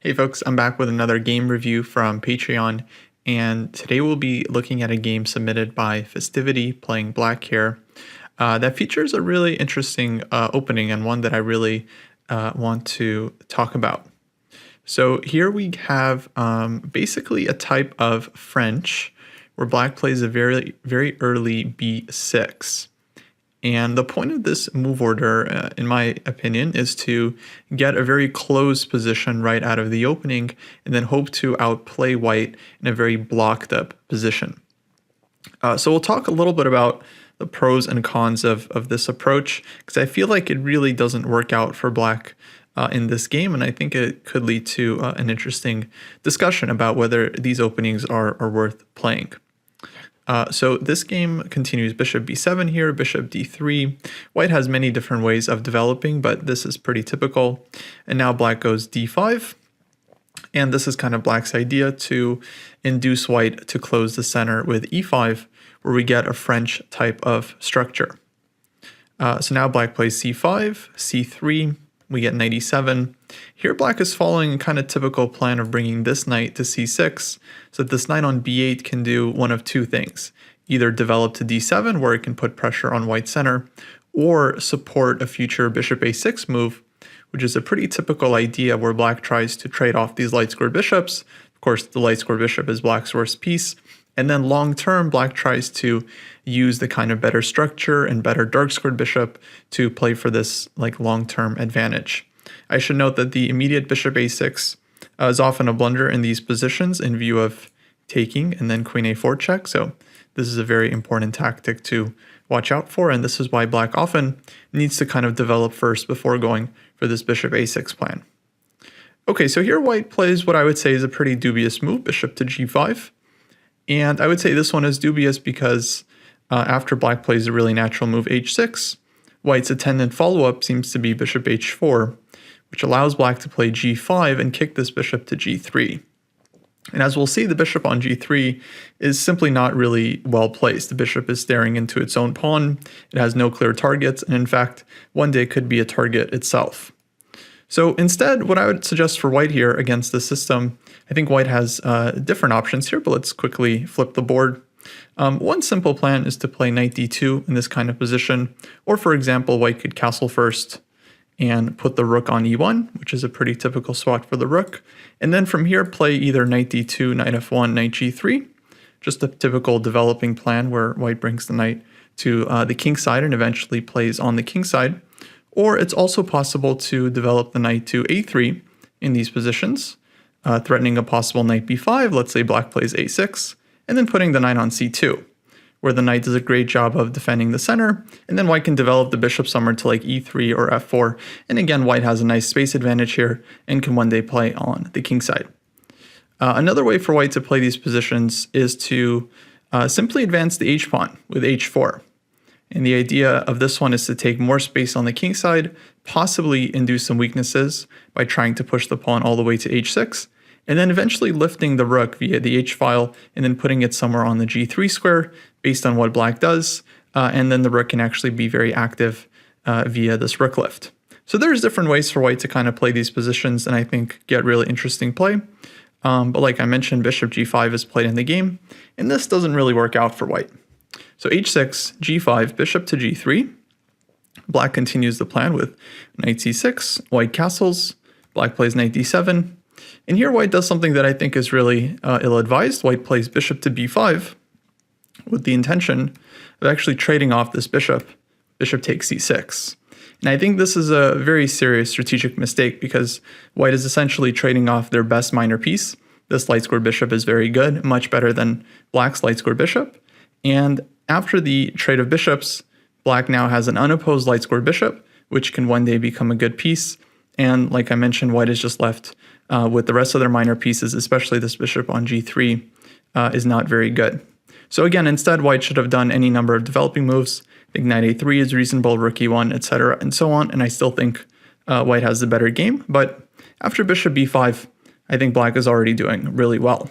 Hey folks, I'm back with another game review from Patreon, and today we'll be looking at a game submitted by Festivity, playing black here, that features a really interesting opening and one that I really want to talk about. So here we have basically a type of French where black plays a very early b6. And the point of this move order, in my opinion, is to get a very closed position right out of the opening and then hope to outplay white in a very blocked up position. So we'll talk a little bit about the pros and cons of this approach, because I feel like it really doesn't work out for black in this game, and I think it could lead to an interesting discussion about whether these openings are worth playing. So this game continues bishop b7 here, bishop d3. White has many different ways of developing, but this is pretty typical. And now black goes d5. And this is kind of black's idea to induce white to close the center with e5, where we get a French type of structure. So now black plays c5, c3. We get knight e7. Here black is following a kind of typical plan of bringing this knight to c6, so that this knight on b8 can do one of two things. Either develop to d7, where it can put pressure on white's center, or support a future bishop a6 move, which is a pretty typical idea where black tries to trade off these light square bishops. Of course, the light square bishop is black's worst piece. And then long term, black tries to use the kind of better structure and better dark squared bishop to play for this like long-term advantage. I should note that the immediate bishop a6 is often a blunder in these positions in view of taking and then queen a4 check. So this is a very important tactic to watch out for, and this is why black often needs to kind of develop first before going for this bishop a6 plan. Okay, so here white plays what I would say is a pretty dubious move, bishop to g5. And I would say this one is dubious because after black plays a really natural move h6, white's attendant follow-up seems to be bishop h4, which allows black to play g5 and kick this bishop to g3. And as we'll see, the bishop on g3 is simply not really well placed. The bishop is staring into its own pawn. It has no clear targets, and in fact, one day could be a target itself. So instead, what I would suggest for white here against this system, I think white has different options here, but let's quickly flip the board. One simple plan is to play knight d2 in this kind of position, or for example, white could castle first and put the rook on e1, which is a pretty typical spot for the rook, and then from here play either knight d2, knight f1, knight g3, just a typical developing plan where white brings the knight to the king side and eventually plays on the king side. Or it's also possible to develop the knight to a3 in these positions, threatening a possible knight b5, let's say black plays a6, and then putting the knight on c2, where the knight does a great job of defending the center, and then white can develop the bishop somewhere to like e3 or f4, and again white has a nice space advantage here and can one day play on the king side. Another way for white to play these positions is to simply advance the h-pawn with h4. And the idea of this one is to take more space on the king side, possibly induce some weaknesses by trying to push the pawn all the way to h6, and then eventually lifting the rook via the h-file and then putting it somewhere on the g3 square based on what black does, and then the rook can actually be very active via this rook lift. So there's different ways for white to kind of play these positions and I think get really interesting play. But like I mentioned, bishop g5 is played in the game, and this doesn't really work out for white. So h6, g5, bishop to g3. Black continues the plan with knight c6, white castles, black plays knight d7. And here white does something that I think is really ill-advised. White plays bishop to b5 with the intention of actually trading off this bishop. Bishop takes c6. And I think this is a very serious strategic mistake because white is essentially trading off their best minor piece. This light square bishop is very good, much better than black's light square bishop. And after the trade of bishops, black now has an unopposed light square bishop, which can one day become a good piece. And like I mentioned, white is just left with the rest of their minor pieces, especially this bishop on g3, is not very good. So again, instead, white should have done any number of developing moves. I think knight a3 is reasonable, rook e1, etc., and so on. And I still think white has the better game. But after bishop b5, I think black is already doing really well.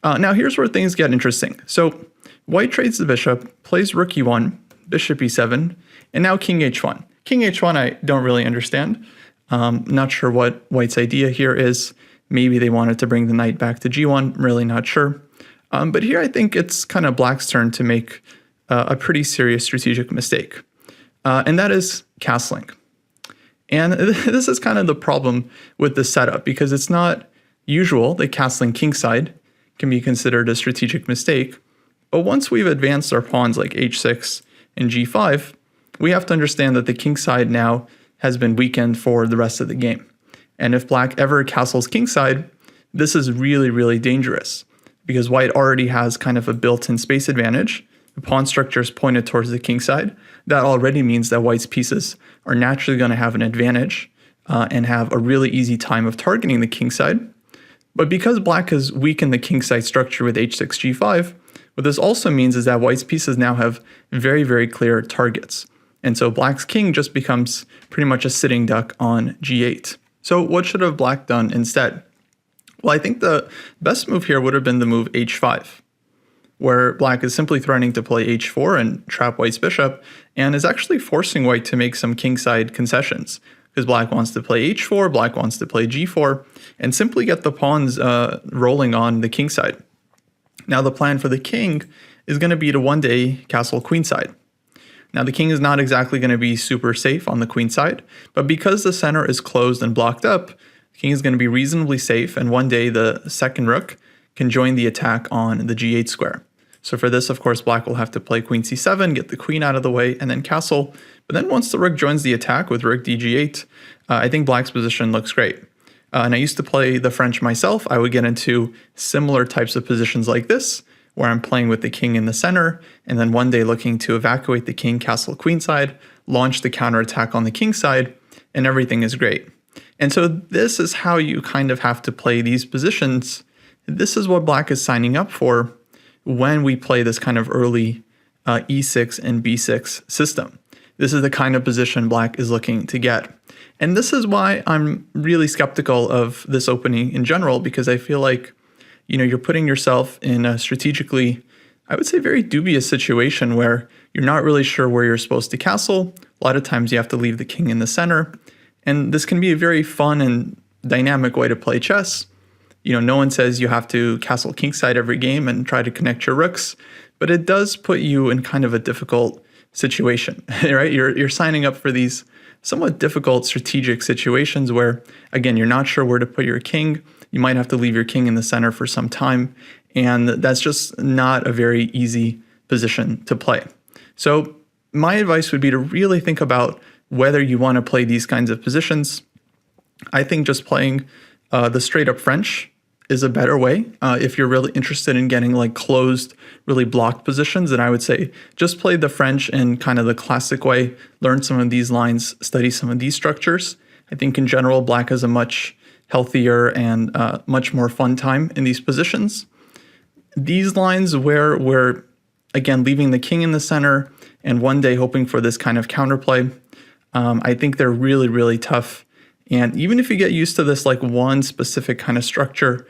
Now here's where things get interesting. So white trades the bishop, plays rook e1, bishop e7, and now king h1. King h1 I don't really understand. Not sure what white's idea here is. Maybe they wanted to bring the knight back to g1, really not sure. But here I think it's kind of black's turn to make a pretty serious strategic mistake. And that is castling. And this is kind of the problem with the setup, because it's not usual that castling kingside can be considered a strategic mistake. But once we've advanced our pawns like h6 and g5, we have to understand that the kingside now has been weakened for the rest of the game. And if black ever castles kingside, this is really, really dangerous, because white already has kind of a built-in space advantage. The pawn structure is pointed towards the kingside. That already means that white's pieces are naturally going to have an advantage and have a really easy time of targeting the kingside. But because black has weakened the kingside structure with h6, g5, what this also means is that white's pieces now have very, very clear targets. And so black's king just becomes pretty much a sitting duck on g8. So what should have black done instead? Well, I think the best move here would have been the move h5, where black is simply threatening to play h4 and trap white's bishop, and is actually forcing white to make some kingside concessions, because black wants to play h4, black wants to play g4, and simply get the pawns rolling on the kingside. Now the plan for the king is going to be to one day castle queenside. Now the king is not exactly going to be super safe on the queen side, but because the center is closed and blocked up, the king is going to be reasonably safe, and one day the second rook can join the attack on the g8 square. So for this, of course, black will have to play queen c7, get the queen out of the way, and then castle. But then once the rook joins the attack with rook dg8, I think black's position looks great. And I used to play the French myself. I would get into similar types of positions like this, where I'm playing with the king in the center, and then one day looking to evacuate the king, castle queenside, launch the counterattack on the king side, and everything is great. And so this is how you kind of have to play these positions. This is what black is signing up for when we play this kind of early e6 and b6 system. This is the kind of position black is looking to get. And this is why I'm really skeptical of this opening in general, because I feel like, you're putting yourself in a strategically, I would say, very dubious situation where you're not really sure where you're supposed to castle. A lot of times you have to leave the king in the center. And this can be a very fun and dynamic way to play chess. No one says you have to castle kingside every game and try to connect your rooks, but it does put you in kind of a difficult situation, right? You're signing up for these somewhat difficult strategic situations where, again, you're not sure where to put your king. You might have to leave your king in the center for some time, and that's just not a very easy position to play. So my advice would be to really think about whether you want to play these kinds of positions. I think just playing the straight up French is a better way. If you're really interested in getting like closed, really blocked positions, then I would say just play the French in kind of the classic way, learn some of these lines, study some of these structures. I think in general, black has a much healthier and much more fun time in these positions. These lines where we're, again, leaving the king in the center and one day hoping for this kind of counterplay, I think they're really, really tough. And even if you get used to this like one specific kind of structure,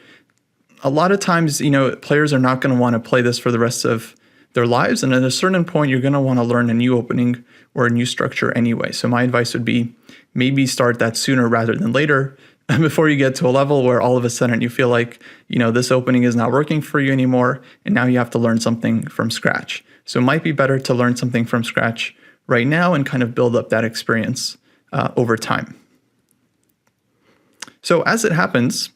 a lot of times, players are not going to want to play this for the rest of their lives. And at a certain point, you're going to want to learn a new opening or a new structure anyway. So my advice would be maybe start that sooner rather than later, before you get to a level where all of a sudden you feel like, this opening is not working for you anymore. And now you have to learn something from scratch. So it might be better to learn something from scratch right now and kind of build up that experience over time. So as it happens,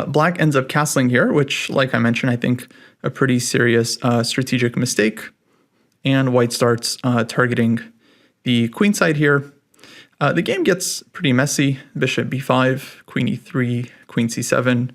black ends up castling here, which, like I mentioned, I think a pretty serious strategic mistake. And white starts targeting the queen side here. The game gets pretty messy. Bishop b5, queen e3, queen c7.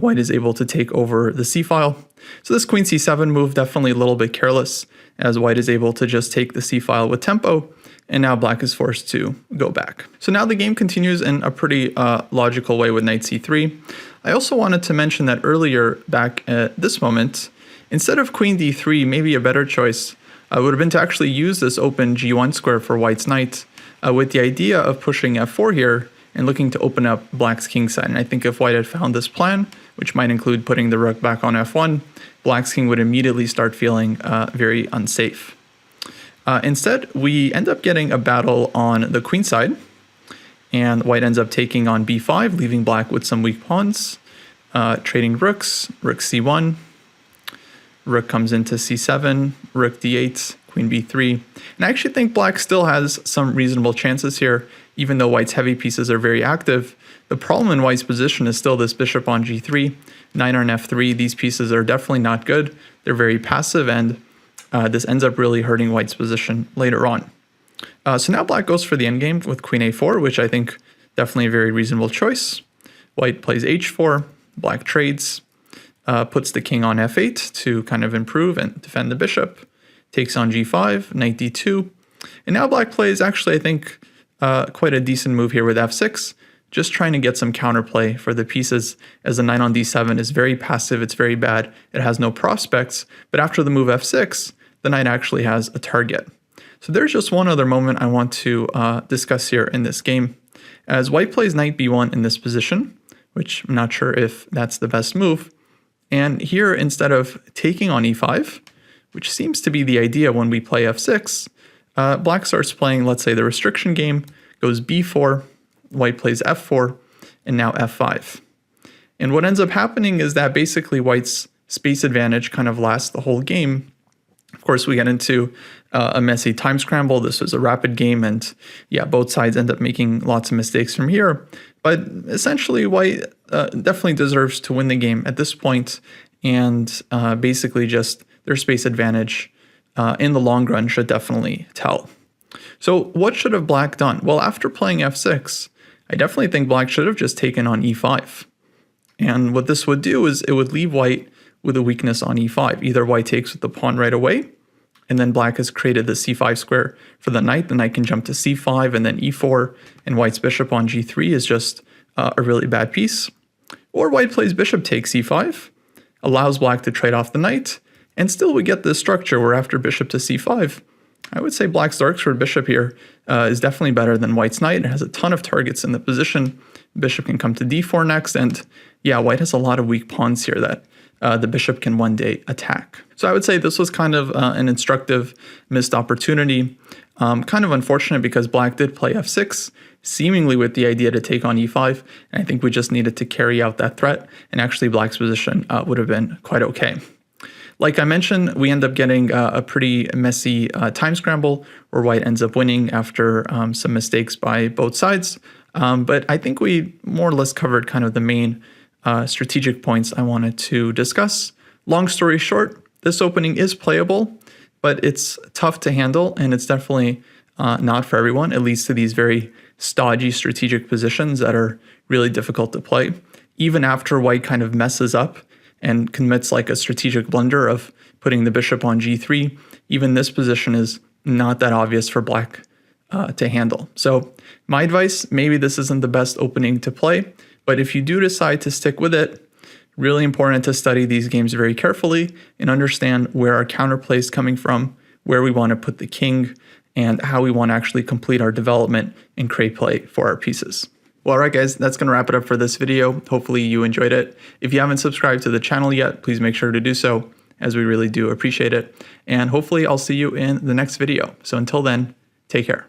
White is able to take over the c-file. So this queen c7 move definitely a little bit careless, as white is able to just take the c-file with tempo. And now black is forced to go back. So now the game continues in a pretty logical way with knight c3. I also wanted to mention that earlier, back at this moment, instead of queen d3, maybe a better choice would have been to actually use this open g1 square for white's knight, with the idea of pushing f4 here and looking to open up black's king side. And I think if white had found this plan, which might include putting the rook back on f1, black's king would immediately start feeling very unsafe. Instead, we end up getting a battle on the queen side. And white ends up taking on b5, leaving black with some weak pawns. Trading rooks, rook c1, rook comes into c7, rook d8, queen b3. And I actually think black still has some reasonable chances here, even though white's heavy pieces are very active. The problem in white's position is still this bishop on g3, knight on f3. These pieces are definitely not good. They're very passive, and this ends up really hurting white's position later on. So now black goes for the endgame with queen a4, which I think definitely a very reasonable choice. White plays h4, black trades, puts the king on f8 to kind of improve and defend the bishop, takes on g5, knight d2, and now black plays actually I think quite a decent move here with f6, just trying to get some counterplay for the pieces, as the knight on d7 is very passive, it's very bad, it has no prospects, but after the move f6, the knight actually has a target. So there's just one other moment I want to discuss here in this game. As white plays knight b1 in this position, which I'm not sure if that's the best move, and here instead of taking on e5, which seems to be the idea when we play f6, black starts playing, let's say, the restriction game, goes b4, white plays f4, and now f5. And what ends up happening is that basically white's space advantage kind of lasts the whole game. Of course, we get into a messy time scramble. This was a rapid game, and yeah, both sides end up making lots of mistakes from here. But essentially, white definitely deserves to win the game at this point, and basically just their space advantage in the long run should definitely tell. So what should have black done? Well, after playing f6, I definitely think black should have just taken on e5. And what this would do is it would leave white with a weakness on e5. Either white takes with the pawn right away, and then black has created the c5 square for the knight. The knight can jump to c5 and then e4, and white's bishop on g3 is just a really bad piece. Or white plays bishop takes c5, allows black to trade off the knight, and still we get this structure where after bishop to c5, I would say black's dark-squared bishop here is definitely better than white's knight. It has a ton of targets in the position. Bishop can come to d4 next, and yeah, white has a lot of weak pawns here that the bishop can one day attack. So I would say this was kind of an instructive missed opportunity. Kind of unfortunate because black did play f6, seemingly with the idea to take on e5, and I think we just needed to carry out that threat, and actually black's position would have been quite okay. Like I mentioned, we end up getting a pretty messy time scramble where white ends up winning after some mistakes by both sides. But I think we more or less covered kind of the main strategic points I wanted to discuss. Long story short, this opening is playable, but it's tough to handle, and it's definitely not for everyone. It leads to these very stodgy strategic positions that are really difficult to play. Even after white kind of messes up and commits like a strategic blunder of putting the bishop on g3, even this position is not that obvious for black to handle. So my advice, maybe this isn't the best opening to play, but if you do decide to stick with it, really important to study these games very carefully and understand where our counterplay is coming from, where we want to put the king, and how we want to actually complete our development and create play for our pieces. Well, all right, guys, that's going to wrap it up for this video. Hopefully you enjoyed it. If you haven't subscribed to the channel yet, please make sure to do so, as we really do appreciate it. And hopefully I'll see you in the next video. So until then, take care.